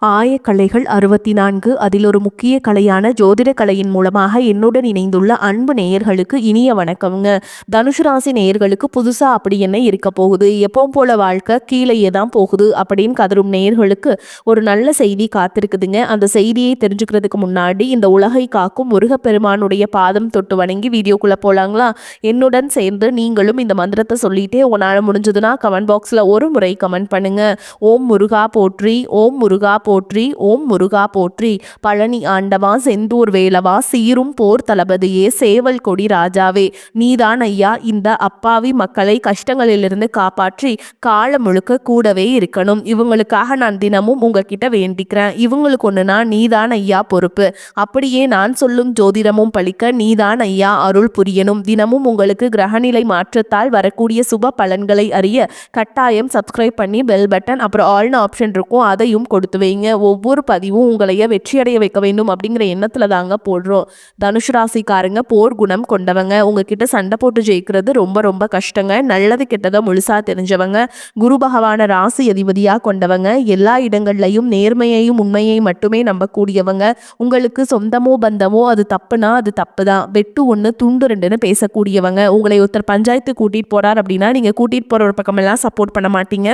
ஆயக்கலைகள் 64 அதில் ஒரு முக்கிய கலையான ஜோதிட கலையின் மூலமாக என்னுடன் இணைந்துள்ள அன்பு நேயர்களுக்கு இனிய வணக்கம்ங்க. தனுசு ராசி நேயர்களுக்கு புதுசா அப்படி என்ன இருக்க போகுது, எப்பவும் போல வாழ்க்கை கீழேயே தான் போகுது அப்படின்னு கதரும் நேயர்களுக்கு ஒரு நல்ல செய்தி காத்திருக்குதுங்க. அந்த செய்தியை தெரிஞ்சுக்கிறதுக்கு முன்னாடி இந்த உலகை காக்கும் முருகப்பெருமானுடைய பாதம் தொட்டு வணங்கி வீடியோக்குள்ள போலாங்களா? என்னுடன் சேர்ந்து நீங்களும் இந்த மந்திரத்தை சொல்லிட்டே உங்களால் முடிஞ்சதுன்னா கமெண்ட் பாக்ஸில் ஒரு முறை கமெண்ட் பண்ணுங்க. ஓம் முருகா போற்றி, ஓம் முருகா போற்றி, ஓம் முருகா போற்றி. பழனி ஆண்டவா, செந்தூர் வேலவா, சீரும் போர் தளபதியே, சேவல் கொடி ராஜாவே, நீதான் ஐயா இந்த அப்பாவி மக்களை கஷ்டங்களிலிருந்து காப்பாற்றி காலம் முழுக்க கூடவே இருக்கணும். இவங்களுக்காக நான் தினமும் உங்ககிட்ட வேண்டிக்கிறேன். இவங்களுக்கு ஒண்ணுனா நீதான் ஐயா பொறுப்பு. அப்படியே நான் சொல்லும் ஜோதிடமும் பழிக்க நீதான் ஐயா அருள் புரியணும். தினமும் உங்களுக்கு கிரகநிலை மாற்றத்தால் வரக்கூடிய சுப பலன்களை அறிய கட்டாயம் சப்ஸ்கிரைப் பண்ணி பெல் பட்டன் அப்புறம் ஆல்னு ஆப்ஷன் இருக்கும், அதையும் கொடுத்து வைங்க. ஒவ்வொரு பதிவும் உங்களைய வெற்றியடைய வைக்க வேண்டும் அப்படிங்கிற எண்ணத்துல தாங்க போடுறோம். தனுஷ் ராசிக்காரங்க போர் குணம் கொண்டவங்க. உங்ககிட்ட சண்டை போட்டு ஜெயிக்கிறது ரொம்ப ரொம்ப கஷ்டங்க. நல்லது கெட்டதை முழுசா தெரிஞ்சவங்க. குரு பகவான ராசி அதிபதியா கொண்டவங்க. எல்லா இடங்கள்லையும் நேர்மையையும் உண்மையை மட்டுமே நம்பக்கூடியவங்க. உங்களுக்கு சொந்தமோ பந்தமோ அது தப்புனா அது தப்பு தான். வெட்டு ஒன்று துண்டு ரெண்டுன்னு பேசக்கூடியவங்க. உங்களை ஒருத்தர் பஞ்சாயத்து கூட்டிட்டு போறார் அப்படின்னா நீங்க கூட்டிட்டு போற ஒரு பக்கமெல்லாம் சப்போர்ட் பண்ண மாட்டீங்க.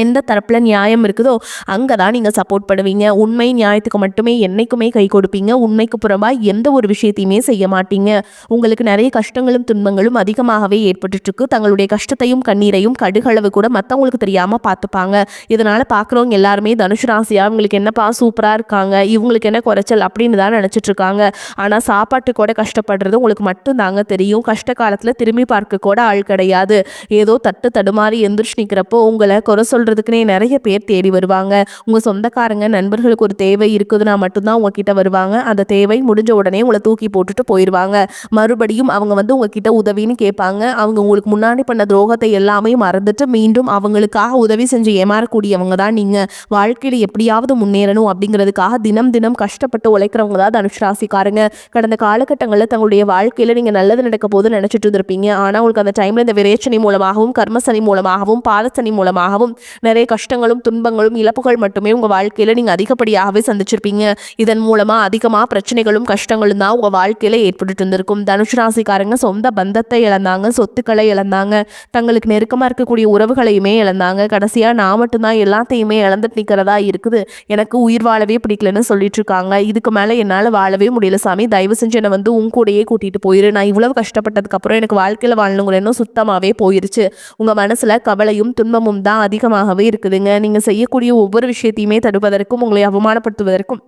எந்த தரப்பில் நியாயம் இருக்குதோ அங்கே தான் நீங்கள் சப்போர்ட் பண்ணுவீங்க. உண்மை நியாயத்துக்கு மட்டுமே என்றைக்குமே கை கொடுப்பீங்க. உண்மைக்கு புறம்பாக எந்த ஒரு விஷயத்தையுமே செய்ய மாட்டீங்க. உங்களுக்கு நிறைய கஷ்டங்களும் துன்பங்களும் அதிகமாகவே ஏற்பட்டுருக்கு. தங்களுடைய கஷ்டத்தையும் கண்ணீரையும் கடுகளவு கூட மற்றவங்களுக்கு தெரியாமல் பார்த்துப்பாங்க. இதனால் பார்க்குறவங்க எல்லாருமே தனுஷு ராசியாக இவங்களுக்கு என்னப்பா சூப்பராக இருக்காங்க, இவங்களுக்கு என்ன குறைச்சல் அப்படின்னு தான் நினச்சிட்ருக்காங்க. ஆனால் சாப்பாட்டு கூட கஷ்டப்படுறது உங்களுக்கு மட்டும்தாங்க தெரியும். கஷ்ட காலத்தில் திரும்பி பார்க்க கூட ஆள் கிடையாது. ஏதோ தட்டு தடுமாறி எந்திரிச்சு நிற்கிறப்போ உங்களை குறை சொல்றதுக்குனே நிறைய பேர் தேடி வருவாங்க. உங்க சொந்தக்காரங்க நண்பர்களுக்கு ஒரு தேவை இருக்குதுன்னா மட்டும்தான் உங்ககிட்ட வருவாங்க. அந்த தேவை முடிஞ்ச உடனே உங்களை தூக்கி போட்டுட்டு போயிடுவாங்க. மறுபடியும் அவங்க வந்து உங்ககிட்ட உதவின்னு கேட்பாங்க. அவங்க உங்களுக்கு முன்னாடி பண்ண துரோகத்தை எல்லாமே மறந்துட்டு மீண்டும் அவங்களுக்காக உதவி செஞ்சு ஏமாறக்கூடியவங்க தான் நீங்க. வாழ்க்கையில எப்படியாவது முன்னேறணும் அப்படிங்கிறதுக்காக தினம் தினம் கஷ்டப்பட்டு உழைக்கிறவங்க தான் தனுஷ் ராசிக்காரங்க. கடந்த காலகட்டங்களில் தங்களுடைய வாழ்க்கையில நீங்க நல்லது நடக்க போது நினைச்சிட்டு இருந்திருப்பீங்க. ஆனா உங்களுக்கு அந்த டைம்ல இந்த விரேச்சனை மூலமாகவும் கர்மசனி மூலமாகவும் பாதசனி மூலமாகவும் நிறைய கஷ்டங்களும் துன்பங்களும் இழப்புகள் மட்டுமே உங்க வாழ்க்கையில நீங்க அதிகப்படியாகவே சந்திச்சிருப்பீங்க. இதன் மூலமா அதிகமா பிரச்சனைகளும் கஷ்டங்களும் தான் உங்க வாழ்க்கையில ஏற்பட்டு இருந்திருக்கும். தனுஷ் ராசிக்காரங்க சொந்த பந்தத்தை இழந்தாங்க, சொத்துக்களை இழந்தாங்க, தங்களுக்கு நெருக்கமா இருக்கக்கூடிய உறவுகளையுமே இழந்தாங்க. கடைசியா நான் மட்டும்தான் எல்லாத்தையுமே இழந்துட்டு நிக்கிறதா இருக்குது, எனக்கு உயிர் வாழவே பிடிக்கலன்னு சொல்லிட்டு இருக்காங்க. இதுக்கு மேல என்னால வாழவே முடியல சாமி, தயவு செஞ்சு என்னை வந்து உன் கூடயே கூட்டிட்டு போயிரு. நான் இவ்வளவு கஷ்டப்பட்டதுக்கு அப்புறம் எனக்கு வாழ்க்கையில வாழணுங்கிற எண்ணம் சுத்தமாவே போயிருச்சு. உங்க மனசுல கவலையும் துன்பமும் தான் அதிகமாகவே இருக்குதுங்க. நீங்க செய்யக்கூடிய ஒவ்வொரு விஷயத்தையுமே தடுப்பதற்கும் உங்களை அவமானப்படுத்துவதற்கும்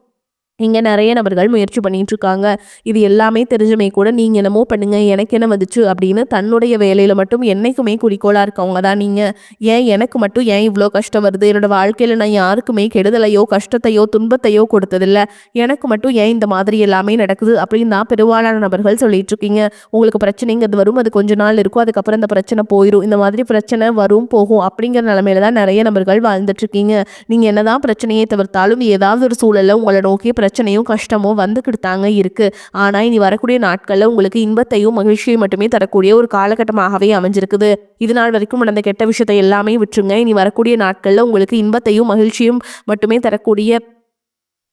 இங்கே நிறைய நபர்கள் முயற்சி பண்ணிட்டு இருக்காங்க. இது எல்லாமே தெரிஞ்சுமே கூட நீங்கள் என்னமோ பண்ணுங்க எனக்கு என்ன வந்துச்சு அப்படின்னு தன்னுடைய வேலையில் மட்டும் என்னைக்குமே குறிக்கோளாக இருக்கவங்க தான் நீங்கள். ஏன் எனக்கு மட்டும் ஏன் இவ்வளோ கஷ்டம் வருது, என்னோட வாழ்க்கையில் நான் யாருக்குமே கெடுதலையோ கஷ்டத்தையோ துன்பத்தையோ கொடுத்ததில்லை, எனக்கு மட்டும் ஏன் இந்த மாதிரி எல்லாமே நடக்குது அப்படின்னு தான் பெரும்பாலான நபர்கள் சொல்லிட்டு இருக்கீங்க. உங்களுக்கு பிரச்சனைங்கிறது வரும், அது கொஞ்ச நாள் இருக்கும், அதுக்கப்புறம் இந்த பிரச்சனை போயிடும். இந்த மாதிரி பிரச்சனை வரும் போகும் அப்படிங்கிற நிலமையில தான் நிறைய நபர்கள் வாழ்ந்துட்டு இருக்கீங்க. நீங்கள் என்னதான் பிரச்சனையை தவிர்த்தாலும் ஏதாவது ஒரு சூழலில் உங்களை நோக்கி பிரச்சனையும் கஷ்டமும் வந்துக்கிட்டு இருக்கு. ஆனா இனி வரக்கூடிய நாட்கள்ல உங்களுக்கு இன்பத்தையும் மகிழ்ச்சியை மட்டுமே தரக்கூடிய ஒரு காலகட்டமாகவே அமைஞ்சிருக்குது. இது நாள் வரைக்கும் நடந்த கெட்ட விஷயத்தை எல்லாமே விட்டுருங்க. இனி வரக்கூடிய நாட்கள்ல உங்களுக்கு இன்பத்தையும் மகிழ்ச்சியும் மட்டுமே தரக்கூடிய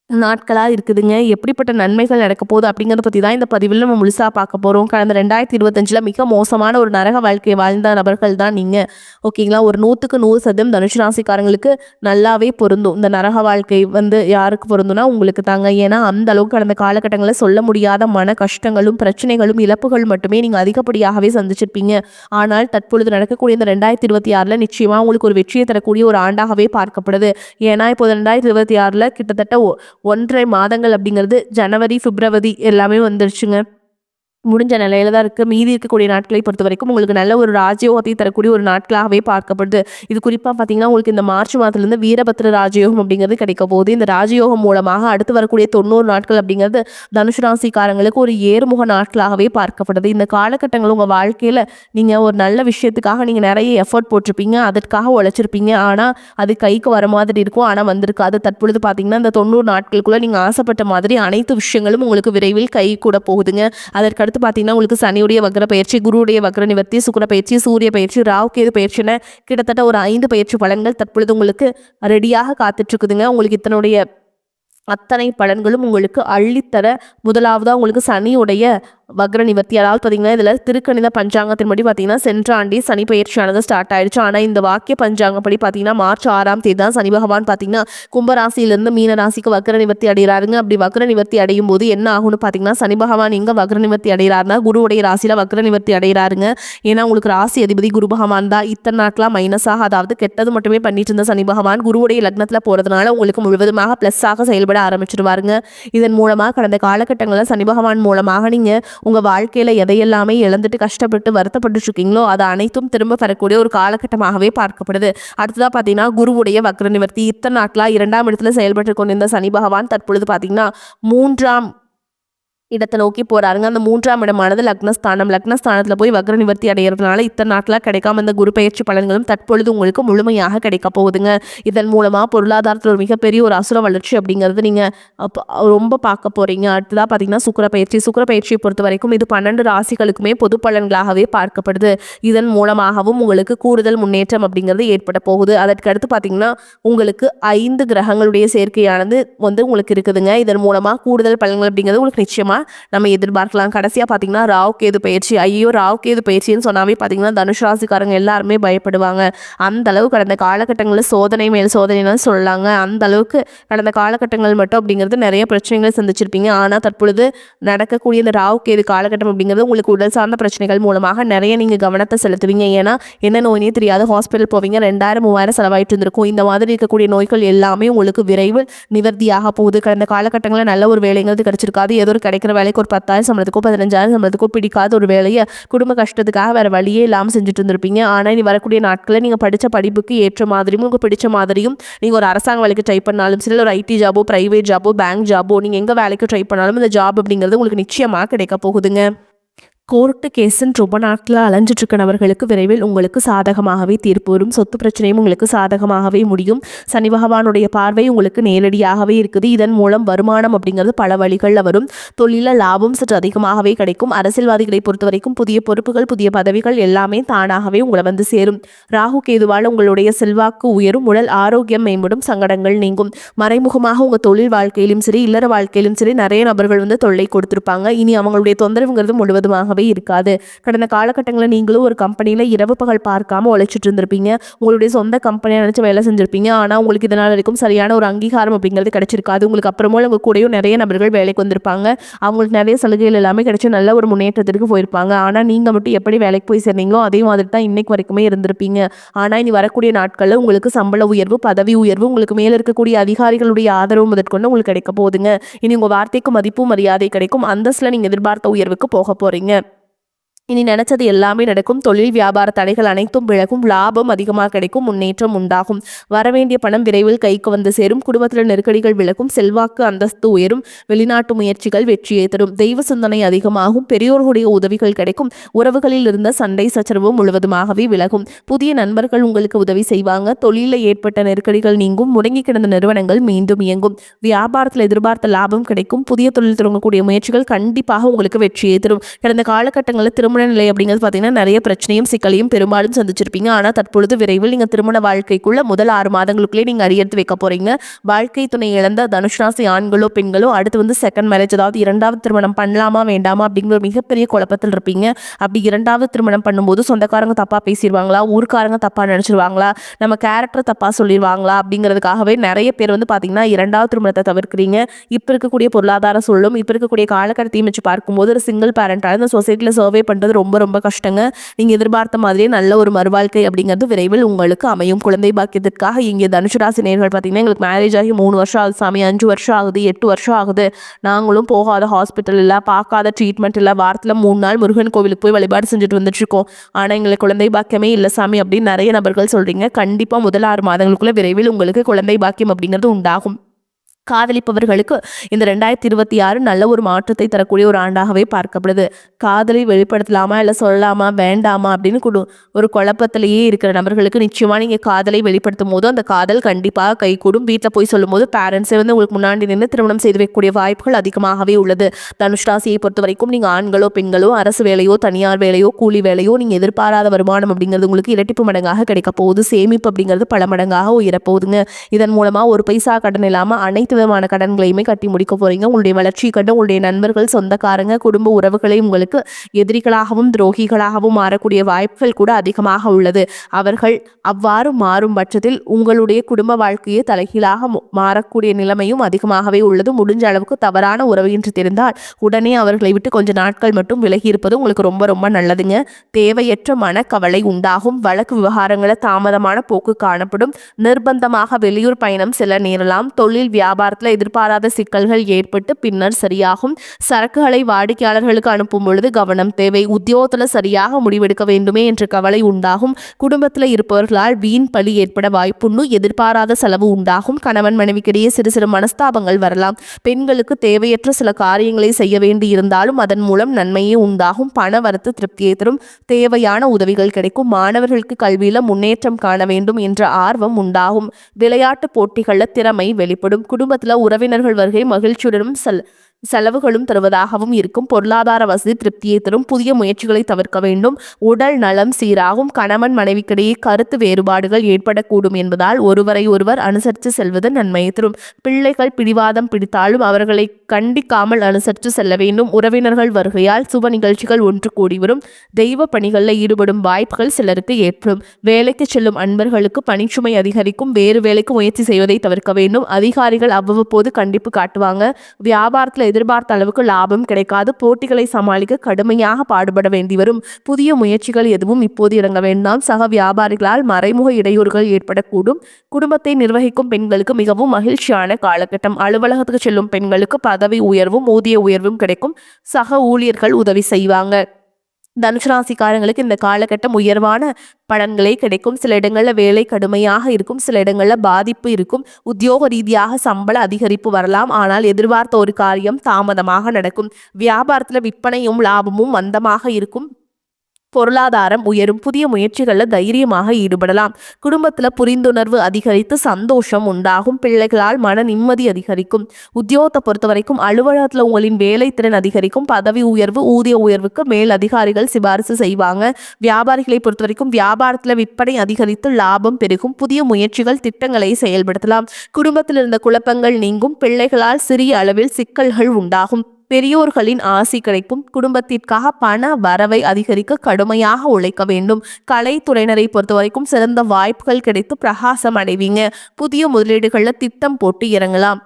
நாட்களாக இருக்குதுங்க. எப்படிப்பட்ட நன்மைகள் நடக்க போகுது அப்படிங்கிறத பற்றி தான் இந்த பதிவில் நம்ம முழுசாக பார்க்க போகிறோம். கடந்த 2025 மிக மோசமான ஒரு நரக வாழ்க்கையை வாழ்ந்த நபர்கள் தான் நீங்கள். ஓகேங்களா? ஒரு 100க்கு 100% தனுஷ் ராசிக்காரங்களுக்கு நல்லாவே பொருந்தும். இந்த நரக வாழ்க்கை வந்து யாருக்கு பொருந்தும்னா உங்களுக்கு தாங்க. ஏன்னா அந்த அளவுக்கு கடந்த காலகட்டங்களில் சொல்ல முடியாத மன கஷ்டங்களும் பிரச்சனைகளும் இழப்புகள் மட்டுமே நீங்கள் அதிகப்படியாகவே சந்திச்சிருப்பீங்க. ஆனால் தற்பொழுது நடக்கக்கூடிய இந்த 2026 நிச்சயமாக உங்களுக்கு ஒரு வெற்றியை தரக்கூடிய ஒரு ஆண்டாகவே பார்க்கப்படுது. ஏன்னா இப்போ 2026 கிட்டத்தட்ட 1.5 மாதங்கள் அப்படிங்கிறது ஜனவரி பிப்ரவரி எல்லாமே வந்துருச்சுங்க. முடிஞ்ச நிலையில தான் இருக்குது. மீதி இருக்கக்கூடிய நாட்களை பொறுத்த வரைக்கும் உங்களுக்கு நல்ல ஒரு ராஜயோகத்தை தரக்கூடிய ஒரு நாட்களாகவே பார்க்கப்படுது. இது குறிப்பாக பார்த்தீங்கன்னா உங்களுக்கு இந்த மார்ச் மாதத்துலேருந்து வீரபத்ர ராஜயோகம் அப்படிங்கிறது கிடைக்க போகுது. இந்த ராஜயோகம் மூலமாக அடுத்து வரக்கூடிய 90 நாட்கள் அப்படிங்கிறது தனுஷு ராசிக்காரங்களுக்கு ஒரு ஏறுமுக நாட்களாகவே பார்க்கப்படுது. இந்த காலகட்டங்கள் உங்கள் வாழ்க்கையில் நீங்கள் ஒரு நல்ல விஷயத்துக்காக நீங்கள் நிறைய எஃபர்ட் போட்டிருப்பீங்க, அதற்காக உழைச்சிருப்பீங்க. ஆனால் அது கைக்கு வர மாதிரி இருக்கும், ஆனால் வந்திருக்காது. தற்பொழுது பார்த்தீங்கன்னா இந்த 90 நாட்களுக்குள்ளே நீங்கள் ஆசைப்பட்ட மாதிரி அனைத்து விஷயங்களும் உங்களுக்கு விரைவில் கை கூட போகுதுங்க. அதற்கு அதுக்கடுத்து பார்த்தீங்கன்னா உங்களுக்கு சனியுடைய வக்ர பயிற்சி, குருவுடைய வக்ர நிவர்த்தி, சுக்கிர பயிற்சி, சூரிய பயிற்சி, ராகு கேது பயிற்சின்னு கிட்டத்தட்ட ஒரு 5 பயிற்சி பலன்கள் தற்பொழுது உங்களுக்கு ரெடியாக காத்துட்ருக்குதுங்க. உங்களுக்கு இதனுடைய அத்தனை பலன்களும் உங்களுக்கு அள்ளித்தர முதலாவதாக உங்களுக்கு சனியுடைய வக்ர நிவர்த்தி. அதாவது பார்த்தீங்கன்னா இதில் திருக்கணித பஞ்சாங்கத்தின்படி பார்த்தீங்கன்னா சென்ற ஆண்டே சனி பயிற்சியானது ஸ்டார்ட் ஆயிடுச்சு. ஆனால் இந்த வாக்கிய பஞ்சாங்கப்படி பார்த்தீங்கன்னா மார்ச் 6ஆம் தேதி தான் சனி பகவான் பார்த்தீங்கன்னா கும்பராசியிலிருந்து மீன ராசிக்கு வக்ர நிவர்த்தி அடைகிறாருங்க. அப்படி வக்ர நிவர்த்தி அடையும் போது என்ன ஆகும்னு பார்த்தீங்கன்னா சனி பகவான் எங்கே வக்ர நிவர்த்தி அடைகிறாருன்னா குருவுடைய ராசியில் வக்ர நிவர்த்தி அடைகிறாருங்க. ஏன்னா உங்களுக்கு ராசி அதிபதி குரு பகவான் தான். இத்தனை நாட்களாக மைனஸாக அதாவது கெட்டது மட்டுமே பண்ணிட்டு இருந்த சனி பகவான் குருவுடைய லக்னத்தில் போகிறதுனால உங்களுக்கு முழுவதுமாக ப்ளஸ்ஸாக செயல்பட ஆரம்பிச்சிருவாருங்க. இதன் மூலமாக கடந்த காலகட்டங்களில் சனி பகவான் மூலமாக நீங்கள் உங்கள் வாழ்க்கையில் எதையெல்லாமே இழந்துட்டு கஷ்டப்பட்டு வருத்தப்பட்டு இருக்கீங்களோ அதை அனைத்தும் திரும்ப பெறக்கூடிய ஒரு காலகட்டமாகவே பார்க்கப்படுது. அடுத்ததாக பார்த்தீங்கன்னா குருவுடைய வக்ர நிவர்த்தி. இத்தனை நாட்களாக 2ஆம் இடத்துல செயல்பட்டு கொண்டிருந்த சனி பகவான் தற்பொழுது பார்த்தீங்கன்னா 3ஆம் இடத்தை நோக்கி போறாருங்க. அந்த 3ஆம் இடமானது லக்னஸ்தானத்தில் போய் வக்ர நிவர்த்தி அடைகிறதுனால இத்தனை நாட்களாக கிடைக்காம இந்த குரு பயிற்சி பலன்களும் தற்பொழுது உங்களுக்கு முழுமையாக கிடைக்க போகுதுங்க. இதன் மூலமாக பொருளாதாரத்தில் ஒரு மிகப்பெரிய ஒரு அசுர வளர்ச்சி அப்படிங்கிறது நீங்கள் ரொம்ப பார்க்க போகிறீங்க. அடுத்ததாக பார்த்தீங்கன்னா சுக்கிர பயிற்சியை பொறுத்த வரைக்கும் இது 12 ராசிகளுக்குமே பொது பலன்களாகவே பார்க்கப்படுது. இதன் மூலமாகவும் உங்களுக்கு கூடுதல் முன்னேற்றம் அப்படிங்கிறது ஏற்பட போகுது. அதற்கு அடுத்து பார்த்தீங்கன்னா உங்களுக்கு 5 கிரகங்களுடைய சேர்க்கையானது உங்களுக்கு இருக்குதுங்க. இதன் மூலமாக கூடுதல் பலன்கள் அப்படிங்கிறது உங்களுக்கு நிச்சயமாக நம்ம எதிர்பார்க்கலாம். கடைசியாக பார்த்தீங்கன்னா ராகு கேது பயிற்சி. ஐயோ ராகு கேது பயிற்சின்னு சொன்னாவே பார்த்தீங்கன்னா தனுஷ் ராசிக்காரங்க எல்லாருமே பயப்படுவாங்க. அந்த அளவு கடந்த காலகட்டங்களில் சோதனை மேல் சோதனைன்னு சொல்லலாங்க. அந்த அளவுக்கு கடந்த காலகட்டங்கள் மட்டும் அப்படிங்கிறது நிறைய பிரச்சனைகளை சந்திச்சிருப்பீங்க. ஆனால் தற்பொழுது நடக்கக்கூடிய இந்த ராகு கேது காலகட்டம் அப்படிங்கிறது உங்களுக்கு உடல் சார்ந்த பிரச்சனைகள் மூலமாக நிறைய நீங்கள் கவனத்தை செலுத்துவீங்க. ஏன்னா என்ன நோயினே தெரியாத ஹாஸ்பிட்டல் போவீங்க, 2000-3000 செலவாயிட்டு இருந்திருக்கும். இந்த மாதிரி இருக்கக்கூடிய நோய்கள் எல்லாமே உங்களுக்கு விரைவில் நிவர்த்தியாக போகுது. கடந்த காலகட்டங்களில் நல்ல ஒரு வேலைங்கிறது கிடைச்சிருக்காது. ஏதோ ஒரு கிடைக்கிற வேலைக்கு ஒரு 10,000 சம்பளத்துக்கோ 15,000 சம்பளத்துக்கோ பிடிக்காத ஒரு வேலையை குடும்ப கஷ்டத்துக்காக வேறு வழியே இல்லாமல் செஞ்சுட்டு இருந்திருப்பீங்க. ஆனால் இனி வரக்கூடிய நாட்களில் நீங்கள் படித்த படிப்புக்கு ஏற்ற மாதிரியும் உங்களுக்கு பிடிச்ச மாதிரியும் நீங்கள் ஒரு அரசாங்க வேலைக்கு ட்ரை பண்ணாலும் சரி, ஒரு ஐடி ஜாபோ, ப்ரைவேட் ஜாபோ, பேங்க் ஜாபோ, நீங்கள் எங்கே வேலைக்கு ட்ரை பண்ணாலும் இந்த ஜாப் அப்படிங்கிறது உங்களுக்கு நிச்சயமாக கிடைக்க போகுதுங்க. கோர்ட்டு கேஸுன்னு ரொம்ப நாட்களில் அலைஞ்சிட்ருக்க நபர்களுக்கு விரைவில் உங்களுக்கு சாதகமாகவே தீர்ப்பு வரும். சொத்து பிரச்சனையும் உங்களுக்கு சாதகமாகவே முடியும். சனி பகவானுடைய பார்வை உங்களுக்கு நேரடியாகவே இருக்குது. இதன் மூலம் வருமானம் அப்படிங்கிறது பல வழிகளில் வரும். தொழிலில் லாபம் சற்று அதிகமாகவே கிடைக்கும். அரசியல்வாதிகளை பொறுத்த வரைக்கும் புதிய பொறுப்புகள், புதிய பதவிகள் எல்லாமே தானாகவே உங்களை வந்து சேரும். ராகு கேதுவால் உங்களுடைய செல்வாக்கு உயரும். உடல் ஆரோக்கியம் மேம்படும். சங்கடங்கள் நீங்கும். மறைமுகமாக உங்கள் தொழில் வாழ்க்கையிலும் சரி, இல்லற வாழ்க்கையிலும் சரி நிறைய நபர்கள் தொல்லை கொடுத்துருப்பாங்க. இனி அவங்களுடைய தொந்தரவுங்கிறது முழுவதுமாக இருக்காது. கடந்த காலகட்டங்களில் நீங்களும் ஒரு கம்பெனியில் இரவு பகல் பார்க்காம உழைச்சிட்டு இருந்திருப்பீங்க. உங்களுடைய சொந்த கம்பெனியை நினைச்சு வேலை செஞ்சிருப்பீங்க. ஆனால் உங்களுக்கு இதனால் வரைக்கும் சரியான ஒரு அங்கீகாரம் அப்படிங்கிறது கிடைச்சிருக்காது. உங்களுக்கு அப்புறமா உங்க கூடயும் நிறைய நபர்கள் வேலைக்கு வந்திருப்பாங்க. அவங்களுக்கு நிறைய சலுகைகள் எல்லாமே கிடைச்சி நல்ல ஒரு முன்னேற்றத்திற்கு போயிருப்பாங்க. ஆனால் நீங்கள் மட்டும் எப்படி வேலைக்கு போய் சேர்ந்தீங்களோ அதே மாதிரி தான் இன்னைக்கு வரைக்குமே இருந்திருப்பீங்க. ஆனால் இனி வரக்கூடிய நாட்களில் உங்களுக்கு சம்பள உயர்வு, பதவி உயர்வு, உங்களுக்கு மேலே இருக்கக்கூடிய அதிகாரிகளுடைய ஆதரவு முதற்கொண்டு உங்களுக்கு கிடைக்க போகுதுங்க. இனி உங்கள் வார்த்தைக்கு மதிப்பு மரியாதை கிடைக்கும். அந்தஸ்தில் நீங்கள் எதிர்பார்த்த உயர்வுக்கு போக போறீங்க. இனி நினைச்சது எல்லாமே நடக்கும். தொழில் வியாபார தடைகள் அனைத்தும் விலகும். லாபம் அதிகமாக கிடைக்கும். முன்னேற்றம் உண்டாகும். வரவேண்டிய பணம் விரைவில் கைக்கு வந்து சேரும். குடும்பத்தில் நெருக்கடிகள் விலகும். செல்வாக்கு அந்தஸ்து உயரும். வெளிநாட்டு முயற்சிகள் வெற்றியை தரும். தெய்வ சிந்தனை அதிகமாகும். பெரியோர்களுடைய உதவிகள் கிடைக்கும். உறவுகளில் இருந்த சண்டை சச்சரவு முழுவதுமாகவே விலகும். புதிய நண்பர்கள் உங்களுக்கு உதவி செய்வாங்க. தொழிலில் ஏற்பட்ட நெருக்கடிகள் நீங்கும். முடங்கி கிடந்த நிறுவனங்கள் மீண்டும் இயங்கும். வியாபாரத்தில் எதிர்பார்த்த லாபம் கிடைக்கும். புதிய தொழில் தொடங்கக்கூடிய முயற்சிகள் கண்டிப்பாக உங்களுக்கு வெற்றியை தரும். கடந்த காலகட்டங்களில் திருமண நிலை அப்படிங்கிறது பார்த்தீங்கன்னா நிறைய பிரச்சனையும் சிக்கலையும் பெரும்பாலும் சந்திச்சிருப்பீங்க. ஆனால் தற்பொழுது விரைவில் நீங்கள் திருமண வாழ்க்கைக்குள்ள முதல் 6 மாதங்களுக்குள்ளே நீங்கள் அடியெடுத்து வைக்க போறீங்க. வாழ்க்கை துணை இழந்த தனுஷ் ராசி ஆண்களோ பெண்களோ அடுத்து செகண்ட் மேரேஜ், அதாவது 2வது திருமணம் பண்ணலாமா வேண்டாமா அப்படிங்கிற ஒரு மிகப்பெரிய குழப்பத்தில் இருப்பீங்க. அப்படி 2வது திருமணம் பண்ணும்போது சொந்தக்காரங்க தப்பா பேசிடுவாங்களா, ஊர்க்காரங்க தப்பா நினைச்சிருவாங்களா, நம்ம கேரக்டர் தப்பா சொல்லிடுவாங்களா அப்படிங்கிறதுக்காகவே நிறைய பேர் பார்த்தீங்கன்னா 2வது திருமணத்தை தவிர்க்கிறீங்க. இப்போ இருக்கக்கூடிய பொருளாதார சூழலும் இப்போ இருக்கக்கூடிய காலகட்டத்தையும் வச்சு பார்க்கும்போது ஒரு சிங்கிள் பேரண்டாக இந்த சொசைட்டியில் சர்வே பண்ணுறது ரொம்ப ரொம்ப கஷ்டங்க. நீங்கள் எதிர்பார்த்த மாதிரியே நல்ல ஒரு மறுவாழ்க்கை அப்படிங்கிறது விரைவில் உங்களுக்கு அமையும். குழந்தை பாக்கியத்திற்காக இங்கே தனுசு ராசி நேயர்கள் பார்த்தீங்கன்னா எங்களுக்கு மேரேஜ் ஆகி 3 வருஷம் ஆகுது சாமி, 5 வருஷம் ஆகுது, 8 வருஷம் ஆகுது, நாங்களும் போகாத ஹாஸ்பிட்டல் இல்லை, பார்க்காத ட்ரீட்மெண்ட் இல்லை, வாரத்தில் 3 நாள் முருகன் கோவிலுக்கு போய் வழிபாடு செஞ்சுட்டு வந்துட்டுருக்கோம், ஆனால் எங்களுக்கு குழந்தை பாக்கியமே இல்லை சாமி அப்படின்னு நிறைய நபர்கள் சொல்கிறீங்க. கண்டிப்பாக முதல் 6 மாதங்களுக்குள்ள விரைவில் உங்களுக்கு குழந்தை பாக்கியம் அப்படிங்கிறது உண்டாகும். காதலிப்பவர்களுக்கு இந்த 2026 நல்ல ஒரு மாற்றத்தை தரக்கூடிய ஒரு ஆண்டாகவே பார்க்கப்படுது. காதலை வெளிப்படுத்தலாமா இல்லை சொல்லலாமா வேண்டாமா அப்படின்னு ஒரு குழப்பத்திலேயே இருக்கிற நபர்களுக்கு நிச்சயமா நீங்க காதலை வெளிப்படுத்தும் போது அந்த காதல் கண்டிப்பாக கைகூடும். வீட்டில் போய் சொல்லும் போது பேரண்ட்ஸே வந்து உங்களுக்கு முன்னாடி நின்று திருமணம் செய்து வைக்கக்கூடிய வாய்ப்புகள் அதிகமாகவே உள்ளது. தனுஷ் ராசியை பொறுத்த வரைக்கும் நீங்க ஆண்களோ பெண்களோ அரசு வேலையோ தனியார் வேலையோ கூலி வேலையோ நீங்க எதிர்பாராத வருமானம் அப்படிங்கிறது உங்களுக்கு இரட்டிப்பு மடங்காக கிடைக்க போகுது. சேமிப்பு அப்படிங்கிறது பல மடங்காக உயரப்போகுதுங்க. இதன் மூலமா ஒரு பைசா கடன் இல்லாம அனைத்து விதமான கடன்களையுமே கட்டி முடிக்க போறீங்க. உங்களுடைய வளர்ச்சி கண்டு உங்களுடைய நண்பர்கள் சொந்தக்காரங்க குடும்ப உறவுகளை உங்களுக்கு எதிரிகளாகவும் துரோகிகளாகவும் மாறக்கூடிய வாய்ப்புகள் கூட அதிகமாக உள்ளது. அவர்கள் அவ்வாறு மாறும் பட்சத்தில் உங்களுடைய குடும்ப வாழ்க்கையை தலைகீழாக மாறக்கூடிய நிலைமையும் அதிகமாகவே உள்ளது. முடிஞ்ச அளவுக்கு தவறான உறவு என்று தெரிந்தால் உடனே அவர்களை விட்டு கொஞ்ச நாட்கள் மட்டும் விலகி இருப்பது உங்களுக்கு ரொம்ப ரொம்ப நல்லதுங்க. தேவையற்ற மனக்கவலை உண்டாகும். வழக்கு விவகாரங்களை தாமதமான போக்கு காணப்படும். நிர்பந்தமாக வெளியூர் பயணம் செல்ல நேரலாம். தொழில் வியாபாரத்தில் எதிர்பாராத சிக்கல்கள் ஏற்பட்டு பின்னர் சரியாகும். சரக்குகளை வாடிக்கையாளர்களுக்கு அனுப்பும் பொழுது கவனம் தேவை. உத்தியோகத்தில் சரியாக முடிவெடுக்க வேண்டுமே என்ற கவலை உண்டாகும். குடும்பத்தில் இருப்பவர்களால் வீண் பலி ஏற்பட வாய்ப்புண்டு. எதிர்பாராத செலவு உண்டாகும். கணவன் மனைவிக்கிடையே சிறு சிறு மனஸ்தாபங்கள் வரலாம். பெண்களுக்கு தேவையற்ற சில காரியங்களை செய்ய வேண்டி இருந்தாலும் அதன் மூலம் நன்மையே உண்டாகும். பண வரத்து திருப்தியை தரும். தேவையான உதவிகள் கிடைக்கும். மாணவர்களுக்கு கல்வியில முன்னேற்றம் காண வேண்டும் என்ற ஆர்வம் உண்டாகும். விளையாட்டு போட்டிகளில் திறமை வெளிப்படும். குடும்பத்தில் உறவினர்கள் வருகை மகிழ்ச்சியுடனும் செலவுகளும் தருவதாகவும் இருக்கும். பொருளாதார வசதி திருப்தியை தரும். புதிய முயற்சிகளை தவிர்க்க வேண்டும். உடல் நலம் சீராகும். கணவன் மனைவிக்கிடையே கருத்து வேறுபாடுகள் ஏற்படக்கூடும் என்பதால் ஒருவரை ஒருவர் அனுசரித்து செல்வது நன்மையை தரும். பிள்ளைகள் பிடிவாதம் பிடித்தாலும் அவர்களை கண்டிக்காமல் அனுசரித்து செல்ல வேண்டும். உறவினர்கள் வருகையால் சுப நிகழ்ச்சிகள் ஒன்று கூடி வரும். தெய்வ பணிகளில் ஈடுபடும் வாய்ப்புகள் சிலருக்கு ஏற்படும். வேலைக்கு செல்லும் அன்பர்களுக்கு பணிச்சுமை அதிகரிக்கும். வேறு வேலைக்கு முயற்சி செய்வதை தவிர்க்க வேண்டும். அதிகாரிகள் அவ்வப்போது கண்டிப்பு காட்டுவாங்க. வியாபாரத்தில் எதிர்பார்த்த அளவுக்கு லாபம் கிடைக்காது. போட்டிகளை சமாளிக்க கடுமையாக பாடுபட வேண்டி வரும். புதிய முயற்சிகள் எதுவும் இப்போது இறங்க வேண்டாம். சக வியாபாரிகளால் மறைமுக இடையூறுகள் ஏற்படக்கூடும். குடும்பத்தை நிர்வகிக்கும் பெண்களுக்கு மிகவும் மகிழ்ச்சியான காலகட்டம். அலுவலகத்துக்கு செல்லும் பெண்களுக்கு பதவி உயர்வும் ஊதிய உயர்வும் கிடைக்கும். சக ஊழியர்கள் உதவி செய்வாங்க. தனுசு ராசிக்காரங்களுக்கு இந்த காலகட்டம் உயர்வான பலன்களே கிடைக்கும். சில இடங்களில் வேலை கடுமையாக இருக்கும். சில இடங்களில் பாதிப்பு இருக்கும். உத்தியோக ரீதியாக சம்பள அதிகரிப்பு வரலாம். ஆனால் எதிர்பார்த்த ஒரு காரியம் தாமதமாக நடக்கும். வியாபாரத்தில் விற்பனையும் லாபமும் மந்தமாக இருக்கும். பொருளாதாரம் உயரும். புதிய முயற்சிகளில் தைரியமாக ஈடுபடலாம். குடும்பத்தில் புரிந்துணர்வு அதிகரித்து சந்தோஷம் உண்டாகும். பிள்ளைகளால் மன நிம்மதி அதிகரிக்கும். உத்தியோகத்தை பொறுத்த வரைக்கும் அலுவலகத்தில் உங்களின் வேலை திறன் அதிகரிக்கும். பதவி உயர்வு ஊதிய உயர்வுக்கு மேல் அதிகாரிகள் சிபாரிசு செய்வாங்க. வியாபாரிகளை பொறுத்த வரைக்கும் வியாபாரத்தில் விற்பனை அதிகரித்து லாபம் பெருகும். புதிய முயற்சிகள் திட்டங்களை செயல்படுத்தலாம். குடும்பத்தில் இருந்த குழப்பங்கள் நீங்கும். பிள்ளைகளால் சிறிய அளவில் சிக்கல்கள் உண்டாகும். பெரியோர்களின் ஆசி கிடைக்கும். குடும்பத்திற்காக பண வரவை அதிகரிக்க கடுமையாக உழைக்க வேண்டும். கலைத்துறையினரை பொறுத்த வரைக்கும் சிறந்த வாய்ப்புகள் கிடைத்து பிரகாசம் அடைவீங்க. புதிய முதலீடுகளில் திட்டம் போட்டு இறங்கலாம்.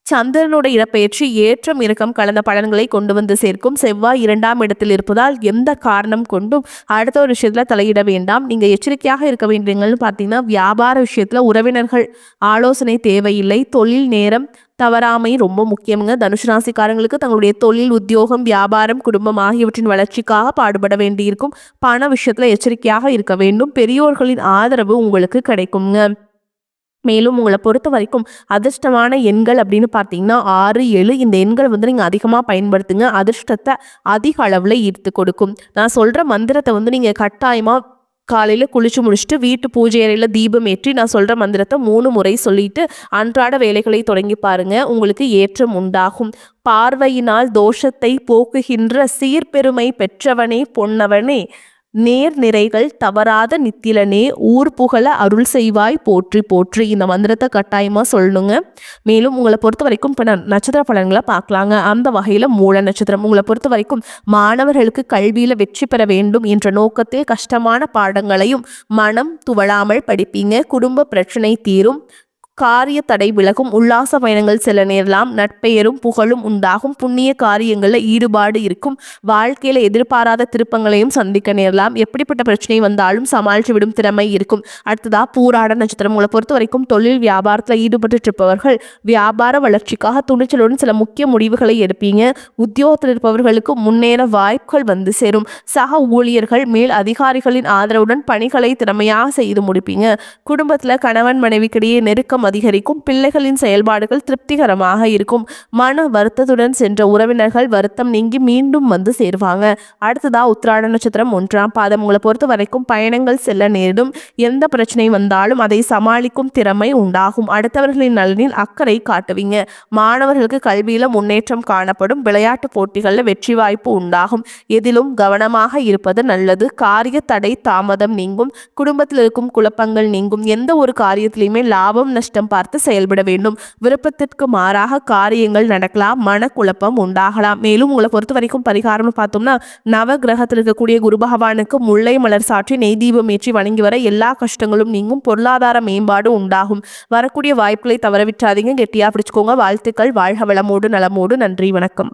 சந்திரனோட இடப்பெயர்ச்சி ஏற்றம் இறக்கம் கலந்த பலன்களை கொண்டு வந்து சேர்க்கும். செவ்வாய் 2ஆம் இடத்தில் இருப்பதால் எந்த காரணம் கொண்டும் அடுத்த ஒரு விஷயத்துல தலையிட வேண்டாம். நீங்க எச்சரிக்கையாக இருக்க வேண்டியங்கள்னு பார்த்தீங்கன்னா வியாபார விஷயத்துல உறவினர்கள் ஆலோசனை தேவையில்லை. தொழில் நேரம் தவறாமை ரொம்ப முக்கியங்க. தனுசு ராசிக்காரங்களுக்கு தங்களுடைய தொழில் உத்தியோகம் வியாபாரம் குடும்பம் ஆகியவற்றின் வளர்ச்சிக்காக பாடுபட வேண்டியிருக்கும். பண விஷயத்துல எச்சரிக்கையாக இருக்க வேண்டும். பெரியோர்களின் ஆதரவு உங்களுக்கு கிடைக்குங்க. மேலும் உங்களை பொறுத்த வரைக்கும் அதிர்ஷ்டமான எண்கள் அப்படின்னு பார்த்தீங்கன்னா 6, 7 இந்த எண்கள் வந்து நீங்கள் அதிகமாக பயன்படுத்துங்க. அதிர்ஷ்டத்தை அதிக அளவில் ஈர்த்து கொடுக்கும். நான் சொல்கிற மந்திரத்தை வந்து நீங்கள் கட்டாயமாக காலையில் குளிச்சு முடிச்சுட்டு வீட்டு பூஜை அறையில் தீபம் ஏற்றி நான் சொல்கிற மந்திரத்தை 3 முறை சொல்லிட்டு அன்றாட வேலைகளை தொடங்கி பாருங்க. உங்களுக்கு ஏற்றம் உண்டாகும். பார்வையினால் தோஷத்தை போக்குகின்ற சீர்பெருமை பெற்றவனே பொன்னவனே நேர் நிறைகள் தவறாத நித்திலனே ஊர் புகழ அருள் செய்வாய் போற்றி போற்றி. இந்த மந்திரத்தை கட்டாயமாக சொல்லணுங்க. மேலும் உங்களை பொறுத்த வரைக்கும் இப்போ நட்சத்திர பலன்களை பார்க்கலாங்க. அந்த வகையில் மூல நட்சத்திரம் உங்களை பொறுத்த வரைக்கும் மாணவர்களுக்கு கல்வியில் வெற்றி பெற வேண்டும் என்ற நோக்கத்தில் கஷ்டமான பாடங்களையும் மனம் துவளாமல் படிப்பீங்க. குடும்ப பிரச்சனை தீரும். காரிய தடை விலகும். உல்லாச பயணங்கள் செல்ல நேரலாம். நட்பெயரும் புகழும் உண்டாகும். புண்ணிய காரியங்களில் ஈடுபாடு இருக்கும். வாழ்க்கையில் எதிர்பாராத திருப்பங்களையும் சந்திக்க நேரலாம். எப்படிப்பட்ட பிரச்சனை வந்தாலும் சமாளித்து விடும் திறமை இருக்கும். அடுத்ததா பூராட நட்சத்திரம் உங்களை பொறுத்த வரைக்கும் தொழில் வியாபாரத்தில் ஈடுபட்டு இருப்பவர்கள் வியாபார வளர்ச்சிக்காக துணிச்சலுடன் சில முக்கிய முடிவுகளை எடுப்பீங்க. உத்தியோகத்தில் இருப்பவர்களுக்கு முன்னேற வாய்ப்புகள் வந்து சேரும். சக ஊழியர்கள் மேல் அதிகாரிகளின் ஆதரவுடன் பணிகளை திறமையாக செய்து முடிப்பீங்க. குடும்பத்தில் கணவன் மனைவிக்கிடையே நெருக்கம் அதிகரிக்கும். பிள்ளைகளின் செயல்பாடுகள் திருப்திகரமாக இருக்கும். மன வருத்தத்துடன் சென்ற உறவினர்கள் வருத்தம் நீங்கி மீண்டும் வந்து சேர்வாங்க. அடுத்ததா உத்திராட நட்சத்திரம் 1ஆம் பாதம். உங்களை பொறுத்த வரைக்கும் பயணங்கள் செல்ல நேரிடும். எந்த பிரச்சனை வந்தாலும் அதை சமாளிக்கும் திறமை உண்டாகும். அடுத்தவர்களின் நலனில் அக்கறை காட்டுவீங்க. மாணவர்களுக்கு கல்வியில முன்னேற்றம் காணப்படும். விளையாட்டு போட்டிகளில் வெற்றி வாய்ப்பு உண்டாகும். எதிலும் கவனமாக இருப்பது நல்லது. காரிய தடை தாமதம் நீங்கும். குடும்பத்தில் இருக்கும் குழப்பங்கள் நீங்கும். எந்த ஒரு காரியத்திலையுமே லாபம் நஷ்டம் பார்த்து செயல்பட வேண்டும். விருப்பத்திற்கு மாறாக காரியங்கள் நடக்கலாம். மனக்குழப்பம் உண்டாகலாம். மேலும் உங்களை பொறுத்த வரைக்கும் பரிகாரம்னு பார்த்தோம்னா, நவ கிரகத்தில் இருக்கக்கூடிய குரு பகவானுக்கு முல்லை மலர் சாற்றி நெய் தீபம் ஏற்றி வணங்கி வர எல்லா கஷ்டங்களும் நீங்கும். பொருளாதார மேம்பாடு உண்டாகும். வரக்கூடிய வாய்ப்புகளை தவறவிட்டாதீங்க. கெட்டியா பிடிச்சுக்கோங்க. வாழ்த்துக்கள். வாழ்க வளமோடு நலமோடு. நன்றி, வணக்கம்.